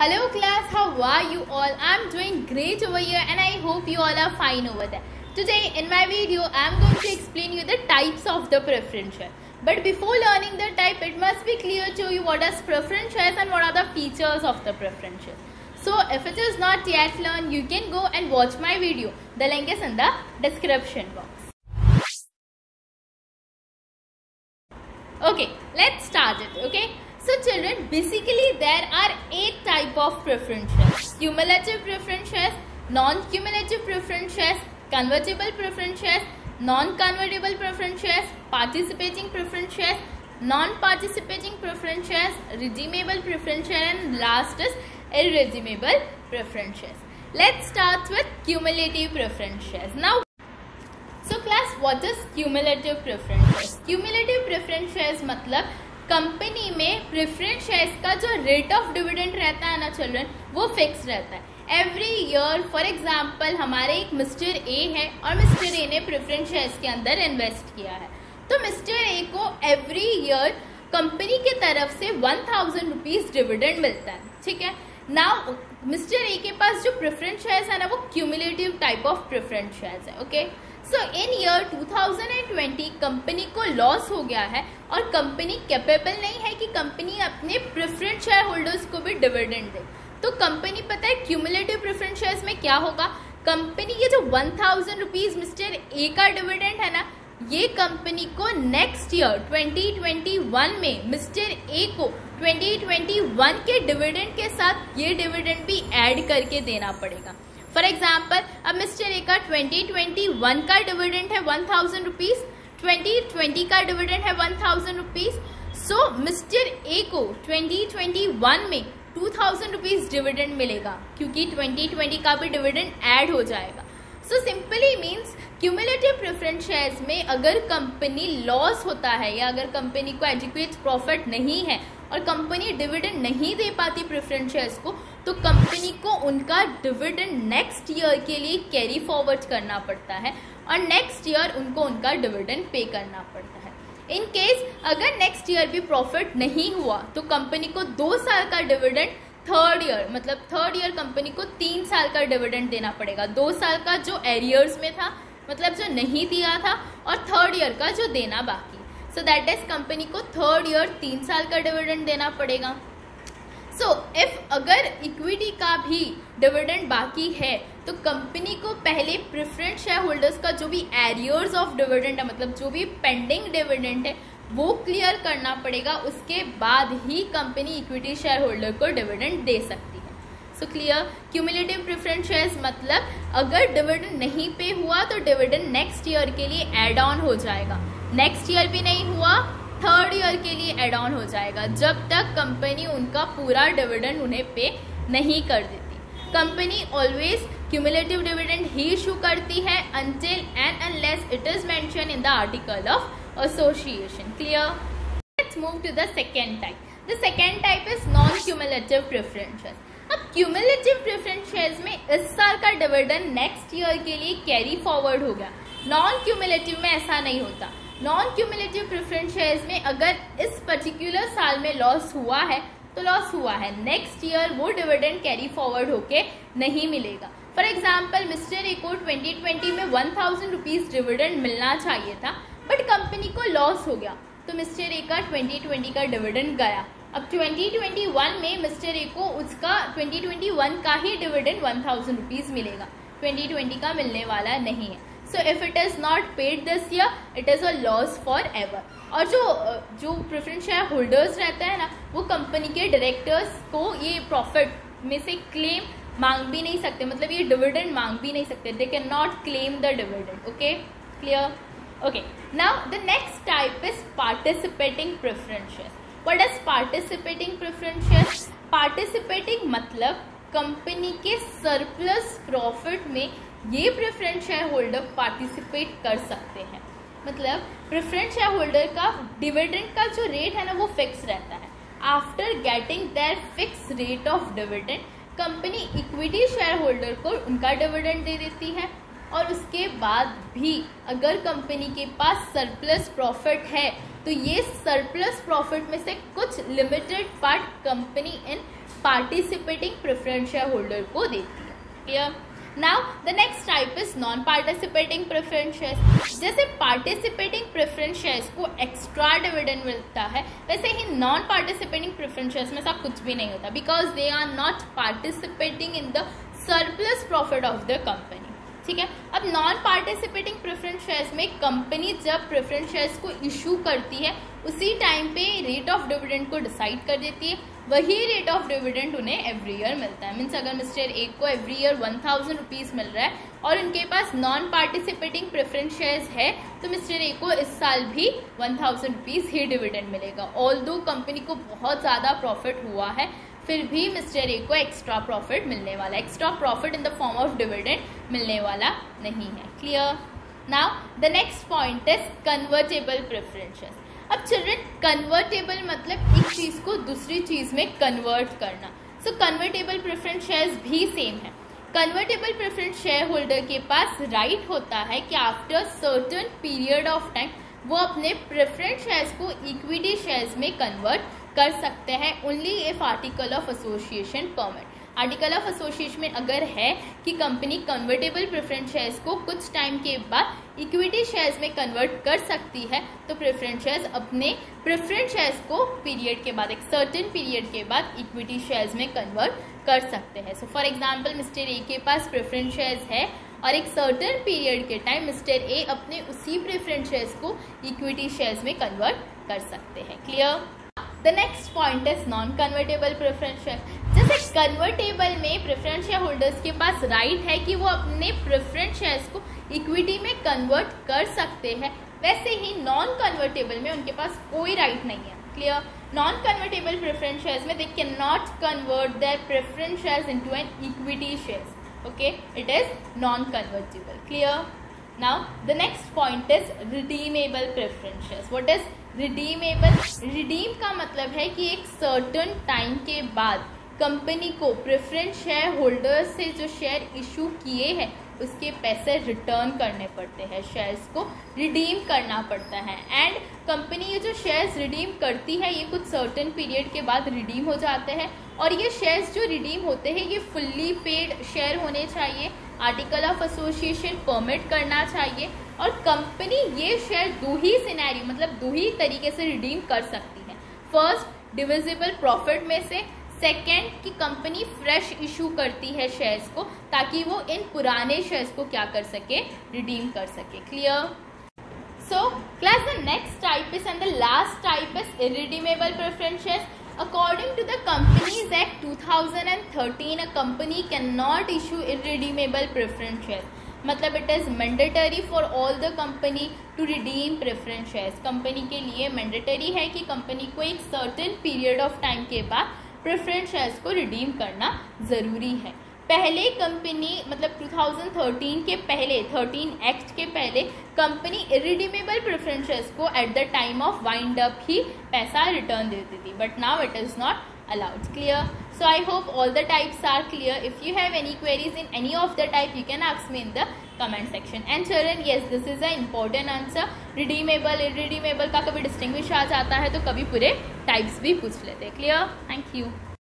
Hello class, how are you all? I'm doing great over here and I hope you all are fine over there. Today in my video, I'm going to explain you the types of the preference share. But before learning the type, it must be clear to you what is preference shares and what are the features of the preference shares. So if it is not yet learned, you can go and watch my video. The link is in the description box. Okay, let's start it, okay? So children, basically there are 8 types of preference shares. Cumulative preference shares, non-cumulative preference shares, convertible preference shares, non-convertible preference shares, participating preference shares, non-participating preference shares, redeemable preference share, and last is irredeemable preference shares. Let's start with cumulative preference shares. Now, so class, what is cumulative preference shares? Cumulative preference shares मतलब company में preference shares का जो rate of dividend रहता है ना children, वो fix रहता है एवरी ईयर. फॉर एग्जांपल हमारे एक मिस्टर ए है और मिस्टर ए ने प्रेफरेंस शेयर्स के अंदर इन्वेस्ट किया है, तो मिस्टर ए को एवरी ईयर कंपनी की तरफ से 1000 रुपीज डिविडेंड मिलता है. ठीक है. नाउ मिस्टर ए के पास जो प्रेफरेंस शेयर्स है ना, वो cumulative type of preference shares है. ओके. सो इन ईयर 2020 कंपनी को लॉस हो गया है और कंपनी कैपेबल नहीं है कि कंपनी अपने प्रेफरेंस शेयर होल्डर्स को भी डिविडेंड दे. तो कंपनी पता है क्यूमुलेटिव प्रेफरेंस शेयर्स में क्या होगा, कंपनी ये जो 1000 रुपीज मिस्टर ए का डिविडेंड है ना, ये कंपनी को नेक्स्ट ईयर 2021 में मिस्टर ए को 2021 के डिविडेंड के साथ ये डिविडेंड भी ऐड करके देना पड़ेगा. फॉर एग्जाम्पल अब मिस्टर ए का 2021 का डिविडेंड है 1000 रुपीज, 2020 का डिविडेंड है 1000 रुपीज. सो मिस्टर ए को 2021 में 2000 रुपीज डिविडेंड मिलेगा क्योंकि 2020 का भी डिविडेंड ऐड हो जाएगा. So simply means cumulative preference shares में अगर कंपनी लॉस होता है या अगर कंपनी को एडिक्वेट प्रॉफिट नहीं है और कंपनी डिविडेंड नहीं दे पाती प्रेफरेंस शेयर्स को, तो कंपनी को उनका डिविडेंड नेक्स्ट ईयर के लिए कैरी फॉरवर्ड करना पड़ता है और नेक्स्ट ईयर उनको उनका डिविडेंड पे करना पड़ता है. इन केस अगर नेक्स्ट ईयर भी प्रॉफिट नहीं हुआ तो कंपनी को 2 साल का डिविडेंड थर्ड ईयर कंपनी को 3 साल का डिविडेंड देना पड़ेगा. 2 साल का जो एरियर्स में था, मतलब जो नहीं दिया था, और थर्ड ईयर का जो देना बाकी. सो दैट इज कंपनी को थर्ड ईयर 3 साल का डिविडेंड देना पड़ेगा. सो इफ अगर इक्विटी का भी डिविडेंड बाकी है तो कंपनी को पहले प्रेफरेंस शेयर होल्डर्स का जो भी एरियर्स ऑफ डिविडेंड है, मतलब जो भी पेंडिंग डिविडेंड है, वो क्लियर करना पड़ेगा. उसके बाद ही कंपनी इक्विटी शेयर होल्डर को डिविडेंड दे सकती है. So clear. Cumulative preference shares मतलब अगर डिविडेंड नहीं पे हुआ तो डिविडेंड नेक्स्ट ईयर के लिए एड ऑन हो जाएगा. नेक्स्ट ईयर भी नहीं हुआ, थर्ड ईयर के लिए एड ऑन हो जाएगा जब तक कंपनी उनका पूरा डिविडेंड उन्हें पे नहीं कर देती. कंपनी ऑलवेज क्यूमुलेटिव डिविडेंड ही इशू करती है until and unless it is mentioned in the article of association. Clear? Let's move to the second type. The second type is non-cumulative preference shares. अब cumulative preference shares में इस साल का dividend next year के लिए carry forward हो गया. Non cumulative में ऐसा नहीं होता. नॉन क्यूमुलेटिव प्रेफरेंस शेयर्स में अगर इस पर्टिकुलर साल में लॉस हुआ है तो लॉस हुआ है, नेक्स्ट ईयर वो डिविडेंड कैरी फॉरवर्ड होके नहीं मिलेगा. फॉर एग्जाम्पल मिस्टर ए को 2020 में 1000 रुपीज डिविडेंड मिलना चाहिए था, बट कंपनी को लॉस हो गया तो मिस्टर ए का 2020 का डिविडेंड गया. अब 2021 में मिस्टर ए को उसका 2021 का ही डिविडेंड 1000 रुपीज मिलेगा, 2020 का मिलने वाला नहीं है. So if it is not paid this year, it is a loss for ever. और जो प्रेफरेंस शेयर होल्डर्स रहते हैं ना, वो कंपनी के डायरेक्टर्स को ये प्रॉफिट में से क्लेम मांग भी नहीं सकते, मतलब ये डिविडेंड मांग भी नहीं सकते. दे can not claim the dividend. Okay, clear. Okay, now the next type is participating preference shares. What is participating preference shares? Participating मतलब कंपनी के सरप्लस प्रॉफिट में ये प्रेफरेंस शेयर होल्डर पार्टिसिपेट कर सकते हैं. मतलब प्रेफरेंस शेयर होल्डर का dividend का जो रेट है ना, वो फिक्स रहता है. After getting their fix rate of dividend, company equity share holder को उनका डिविडेंड दे देती है. और उसके बाद भी अगर कंपनी के पास सरप्लस प्रॉफिट है तो ये सरप्लस प्रॉफिट में से कुछ लिमिटेड पार्ट कंपनी इन पार्टिसिपेटिंग प्रेफरेंस शेयर होल्डर को देती है। Clear? Now the next type is non participating preference shares. जैसे पार्टिसिपेटिंग प्रेफरेंस शेयर्स को एक्स्ट्रा डिविडेंड मिलता है, वैसे ही नॉन पार्टिसिपेटिंग प्रेफरेंस शेयर्स में ऐसा कुछ भी नहीं होता, because they are not participating in the surplus profit of the company. ठीक है, अब नॉन पार्टिसिपेटिंग प्रेफरेंस शेयर्स में कंपनी जब प्रेफरेंस शेयर्स को इशू करती है उसी टाइम पे रेट ऑफ डिविडेंड को डिसाइड कर देती है। वही रेट ऑफ डिविडेंड उन्हें एवरी ईयर मिलता है। मीन्स अगर मिस्टर ए को एवरी ईयर 1000 रुपीज़ मिल रहा है और उनके पास नॉन पार्टिसिपेटिंग प्रेफरेंस शेयर्स है तो मिस्टर ए को इस साल भी 1000 रुपीज़ ही डिविडेंड मिलेगा। ऑल्दो कंपनी को बहुत ज़्यादा प्रॉफिट हुआ है, फिर भी मिस्टर ए को एक्स्ट्रा प्रॉफिट मिलने वाला है। Extra profit in the form of dividend मिलने वाला नहीं है। Clear? Now the next point is convertible preference shares. अब चिल्ड्रन, कन्वर्टेबल मतलब एक चीज को दूसरी चीज में कन्वर्ट करना। सो कन्वर्टेबल प्रेफरेंस शेयर्स भी सेम है। कन्वर्टेबल प्रेफरेंस शेयर होल्डर के पास राइट होता है कि after certain period of time वो अपने प्रेफरेंस शेयर्स को इक्विटी शेयर्स में कन्वर्ट कर सकते हैं, only if article of association permit. Article of association में अगर है कि कंपनी कन्वर्टेबल प्रेफरेंस शेयर्स को कुछ टाइम के बाद इक्विटी शेयर्स में कन्वर्ट कर सकती है तो प्रेफरेंस शेयर्स अपने प्रेफरेंस शेयर्स को पीरियड के बाद, एक सर्टेन पीरियड के बाद इक्विटी शेयर्स में कन्वर्ट कर सकते हैं। So for example mister A के पास प्रेफरेंस शेयर्स है और एक सर्टेन पीरियड के टाइम मिस्टर ए अपने उसी प्रेफरेंस शेयर्स को इक्विटी शेयर्स में कन्वर्ट कर सकते हैं। Clear? The next point is non convertible preference share. जैसे कन्वर्टेबल में प्रेफरेंस शेयर होल्डर्स के पास राइट है कि वो अपने प्रेफरेंस शेयर्स को इक्विटी में कन्वर्ट कर सकते हैं, वैसे ही नॉन कन्वर्टेबल में उनके पास कोई राइट नहीं है। Clear? Non convertible preference shares में they can not convert their preference shares into an equity shares. Okay, it is non-convertible. Clear? Now the next point is redeemable preference shares. What is redeemable? Redeem का मतलब है कि एक certain time के बाद company को preference share holder से जो शेयर इशू किए हैं उसके पैसे रिटर्न करने पड़ते हैं, शेयर्स को रिडीम करना पड़ता है। एंड कंपनी ये जो शेयर्स रिडीम करती है ये कुछ सर्टेन पीरियड के बाद रिडीम हो जाते हैं और ये शेयर्स जो रिडीम होते हैं ये फुल्ली पेड शेयर होने चाहिए, आर्टिकल ऑफ एसोसिएशन परमिट करना चाहिए और कंपनी ये शेयर दो ही सिनेरियो मतलब दो ही तरीके से रिडीम कर सकती है। फर्स्ट, डिविजिबल प्रॉफिट में से, सेकेंड कि कंपनी फ्रेश इशू करती है शेयर्स को ताकि वो इन पुराने शेयर्स को क्या कर सके, रिडीम कर सके। Clear? So class the next type is and the last type is irredeemable preference shares. According to the Companies Act 2013, a company cannot issue irredeemable preference shares. मतलब it is mandatory for all the company to redeem preference shares. Company के लिए mandatory है कि company को एक certain period of time के बाद preference shares को रिडीम करना ज़रूरी है। पहले कंपनी मतलब 2013 के पहले 13 एक्ट के पहले कंपनी इरिडीमेबल प्रेफरेंस शेयर्स को at the time of wind up ही पैसा रिटर्न देती थी, but now it is not allowed. Clear? So I hope all the types are clear. If you have any queries in any of the type, you can ask me in the comment section. And children, yes, this is an important answer. Redeemable, irredeemable का कभी distinguish आ जाता है तो कभी पूरे types भी पूछ लेते हैं. Clear? Thank you.